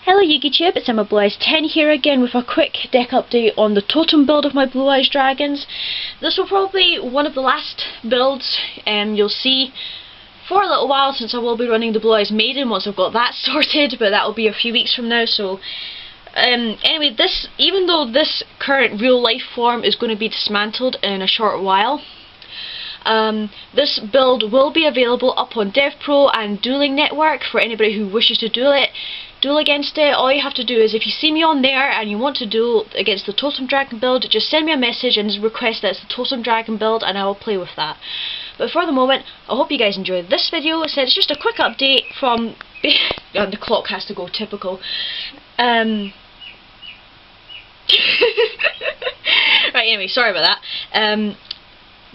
Hello YouTube, it's Emma Blue Eyes 10 here again with a quick deck update on the totem build of my Blue Eyes dragons. This will probably be one of the last builds you'll see for a little while, since I will be running the Blue Eyes Maiden once I've got that sorted, but that will be a few weeks from now. So anyway, even though this current real life form is going to be dismantled in a short while, this build will be available up on DevPro and Dueling Network for anybody who wishes to duel against it. All you have to do is, if you see me on there and you want to duel against the Totem Dragon build, just send me a message and request that it's the Totem Dragon build and I will play with that. But for the moment, I hope you guys enjoyed this video. So it's just a quick update from the clock has to go, typical. Right, anyway, sorry about that.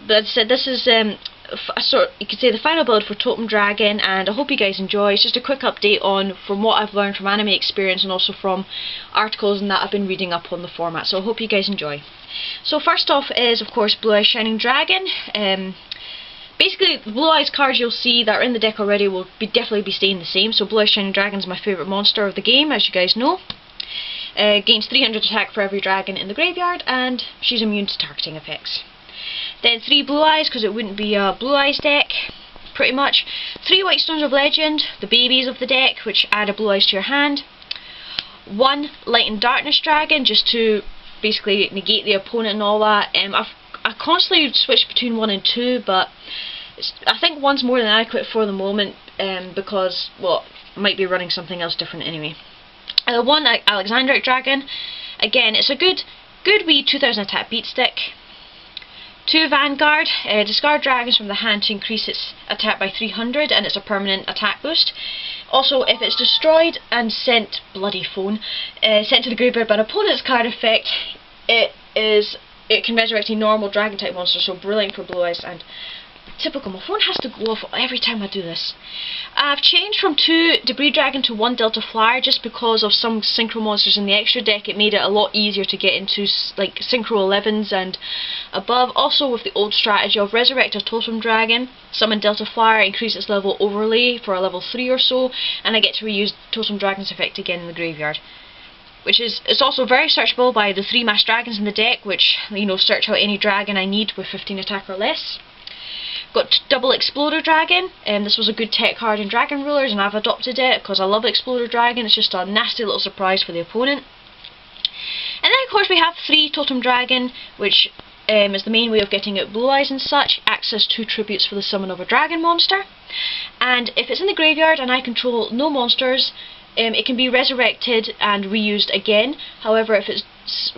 But as I said, this is you could say the final build for Totem Dragon, and I hope you guys enjoy. It's just a quick update from what I've learned from anime experience and also from articles and that I've been reading up on the format, so I hope you guys enjoy. So first off is, of course, Blue Eyes Shining Dragon. Basically, the Blue Eyes cards you'll see that are in the deck already will definitely be staying the same. So Blue Eyes Shining Dragon is my favourite monster of the game, as you guys know. Gains 300 attack for every dragon in the graveyard, and she's immune to targeting effects. Then 3 Blue Eyes, because it wouldn't be a Blue Eyes deck, pretty much. 3 White Stones of Legend, the babies of the deck, which add a Blue Eyes to your hand. 1 Light and Darkness Dragon, just to basically negate the opponent and all that. I constantly switch between 1 and 2, but I think 1's more than adequate for the moment, because, well, I might be running something else different anyway. 1 Alexandric Dragon, again, it's a good wee 2000 attack beat stick. 2 Vanguard, discard dragons from the hand to increase its attack by 300, and it's a permanent attack boost. Also, if it's destroyed and sent, bloody phone, sent to the graveyard by an opponent's card effect, it can resurrect a normal dragon type monster, so brilliant for Blue Eyes. And typical, my phone has to go off every time I do this. I've changed from 2 Debris Dragon to 1 Delta Flyer just because of some Synchro monsters in the extra deck. It made it a lot easier to get into like Synchro 11s and above. Also, with the old strategy of resurrect a Totem Dragon, summon Delta Flyer, increase its level overlay for a level 3 or so, and I get to reuse Totem Dragon's effect again in the graveyard. It's also very searchable by the 3 Masked Dragons in the deck, which, you know, search out any dragon I need with 15 attack or less. Got double Exploder Dragon, and this was a good tech card in Dragon Rulers, and I've adopted it because I love Exploder Dragon. It's just a nasty little surprise for the opponent. And then of course we have 3 Totem Dragon, which is the main way of getting out Blue Eyes and such. Access 2 tributes for the summon of a dragon monster, and if it's in the graveyard and I control no monsters, it can be resurrected and reused again. However, if it's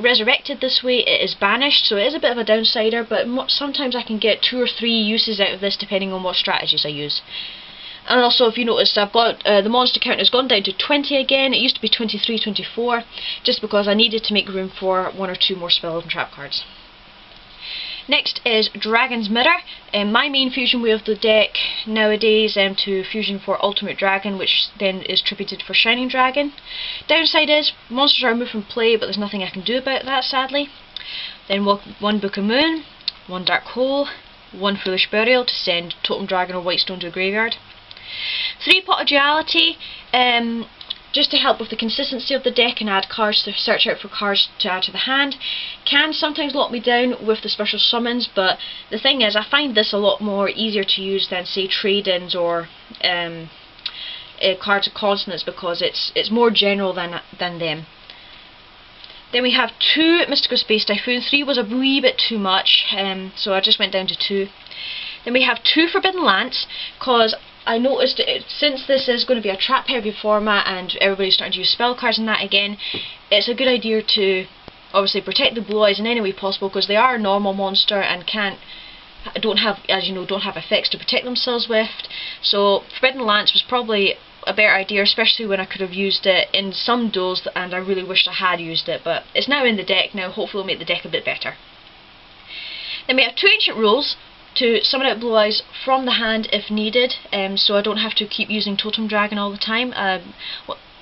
resurrected this way, it is banished, so it is a bit of a downsider, but sometimes I can get 2 or 3 uses out of this depending on what strategies I use. And also, if you notice, I've got the monster count has gone down to 20 again. It used to be 23, 24, just because I needed to make room for 1 or 2 more spell and trap cards. Next is Dragon's Mirror, my main fusion way of the deck nowadays, to fusion for Ultimate Dragon, which then is tributed for Shining Dragon. Downside is, monsters are removed from play, but there's nothing I can do about that, sadly. Then 1 Book of Moon, 1 Dark Hole, 1 Foolish Burial to send Totem Dragon or White Stone to the graveyard. 3 Pot of Duality, just to help with the consistency of the deck and add cards to search out for cards to add to the hand. Can sometimes lock me down with the special summons, but the thing is, I find this a lot more easier to use than, say, trade-ins or cards of consonants, because it's more general than them. Then we have 2 Mystical Space Typhoon. 3 was a wee bit too much, so I just went down to 2. Then we have 2 Forbidden Lance, because I noticed since this is going to be a trap heavy format and everybody's starting to use spell cards and that again, it's a good idea to obviously protect the Blue Eyes in any way possible, because they are a normal monster and don't have effects to protect themselves with. So Forbidden Lance was probably a better idea, especially when I could have used it in some duels and I really wished I had used it, but it's now in the deck now. Hopefully it'll make the deck a bit better. Then we have 2 Ancient Rules to summon out Blue Eyes from the hand if needed, so I don't have to keep using Totem Dragon all the time.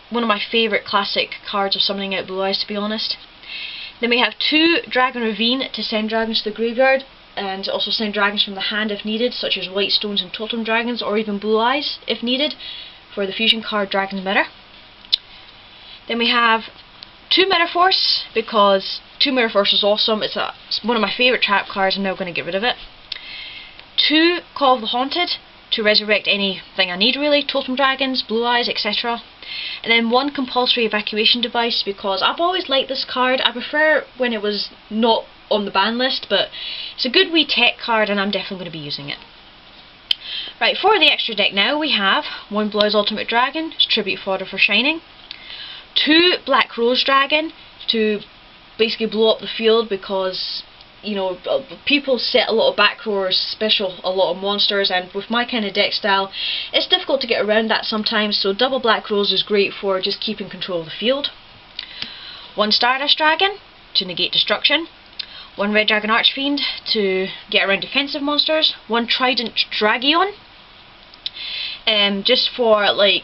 One of my favourite classic cards of summoning out Blue Eyes, to be honest. Then we have 2 Dragon Ravine to send dragons to the graveyard, and also send dragons from the hand if needed, such as White Stones and Totem Dragons, or even Blue Eyes if needed, for the fusion card Dragon's Mirror. Then we have 2 Mirror Force, because 2 Mirror Force is awesome. It's one of my favourite trap cards. I'm now going to get rid of it. 2 Call of the Haunted, to resurrect anything I need really, Totem Dragons, Blue Eyes, etc. And then 1 Compulsory Evacuation Device, because I've always liked this card. I prefer when it was not on the ban list, but it's a good wee tech card and I'm definitely going to be using it. Right, for the extra deck now, we have 1 Blue Eyes Ultimate Dragon, it's tribute fodder for Shining. 2 Black Rose Dragon, to basically blow up the field, because you know, people set a lot of back rows, special a lot of monsters, and with my kind of deck style it's difficult to get around that sometimes, so double Black Rose is great for just keeping control of the field. 1 Stardust Dragon, to negate destruction. 1 Red Dragon Archfiend, to get around defensive monsters. 1 Trident Dragion, just for like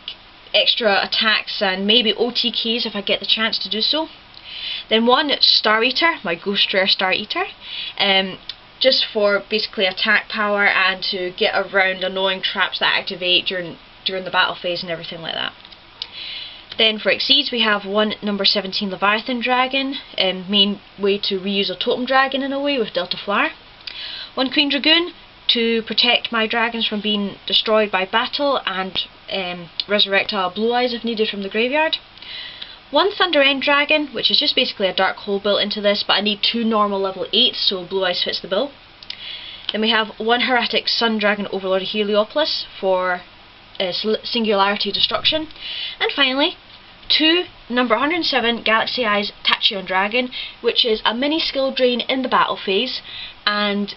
extra attacks and maybe OTKs if I get the chance to do so. Then 1 Star Eater, my Ghost Rare Star Eater, just for basically attack power and to get around annoying traps that activate during the battle phase and everything like that. Then for Exceeds we have 1 number 17 Leviathan Dragon, main way to reuse a Totem Dragon in a way with Delta Flare. 1 Queen Dragoon, to protect my dragons from being destroyed by battle and resurrect a Blue Eyes if needed from the graveyard. 1 Thunder End Dragon, which is just basically a dark hole built into this, but I need 2 normal level 8s, so Blue Eyes fits the bill. Then we have 1 Heretic Sun Dragon Overlord Heliopolis for Singularity Destruction. And finally, 2 number 107 Galaxy Eyes Tachyon Dragon, which is a mini skill drain in the battle phase, and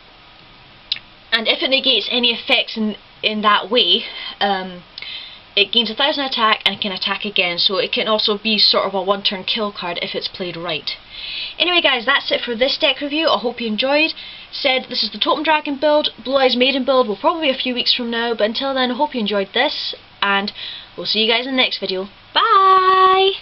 if it negates any effects in that way, it gains 1000 attack and can attack again, so it can also be sort of a 1-turn kill card if it's played right. Anyway guys, that's it for this deck review. I hope you enjoyed. This is the Totem Dragon build. Blue Eyes Maiden build will probably be a few weeks from now, but until then I hope you enjoyed this, and we'll see you guys in the next video. Bye!